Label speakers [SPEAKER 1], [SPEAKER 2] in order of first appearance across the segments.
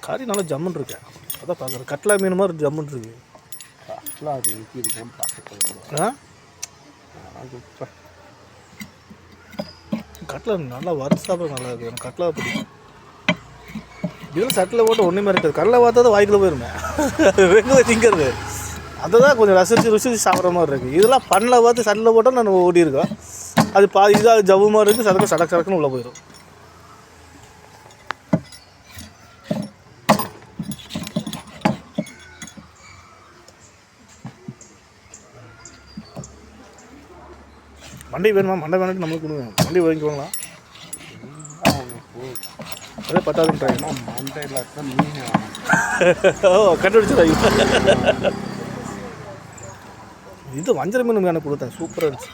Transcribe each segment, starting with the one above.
[SPEAKER 1] கறி நல்லா ஜம்முன்னு இருக்கு. அதான் பார்க்குறேன், கட்லா மீன் மாதிரி ஜம்முன்னு இருக்கு.
[SPEAKER 2] கட்லா அது இருக்குன்னு பார்க்க
[SPEAKER 1] கட்லா நல்லா வறுத்து சாப்பிட நல்லா இருக்குது. எனக்கு கட்லா பிடிக்கும். இதெல்லாம் சட்டில் போட்டு ஒன்றுமே இருக்காது. கடலை பார்த்தா தான் வாய்க்குள்ள போயிருமே வெங்க திங்கிறது. அதை தான் கொஞ்சம் ருசிச்சு சாப்பிட்ற மாதிரி இருக்குது. இதெல்லாம் பண்ணில் பார்த்து சட்டில் போட்டால் நான் ஓடி இருக்கோம். அது இதாக ஜவ்வு மாதிரி இருக்குது. சடக்கு சடக்குன்னு உள்ளே போயிடும். மண்டை வேணுமா? மண்டை வேணுட்டு நம்மளுக்கு கொடுங்க. மண்டை வாங்கிக்குவாங்களா? அதே பத்தாதுன்றாங்க.
[SPEAKER 2] மண்டையில் மீன்
[SPEAKER 1] ஓ, கண்டுபிடிச்சிடாங்க. இது வஞ்சர மீன் எனக்கு கொடுத்தேன், சூப்பராக இருந்துச்சு.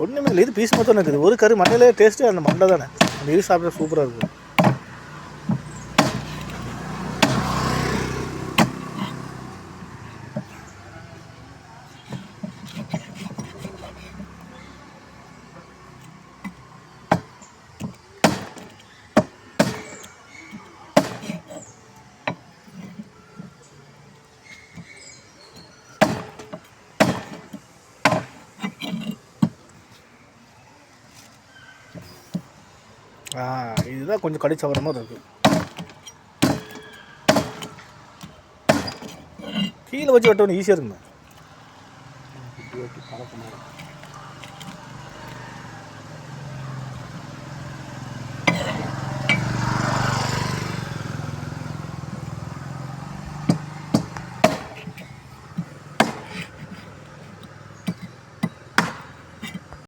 [SPEAKER 1] ஒன்றுமே இல்லை, இது பீஸ் மட்டும் இருக்குது. ஒரு கறி மண்டையிலே டேஸ்ட்டு அந்த மண்டை தானே. அந்த இது சாப்பிட்டா சூப்பராக இருக்குது. இதுதான் கொஞ்சம் கடிச்சு வர மாதிரி இருக்குது. கீழே வச்சு வெட்டணும் ஈஸியாக இருக்குங்க.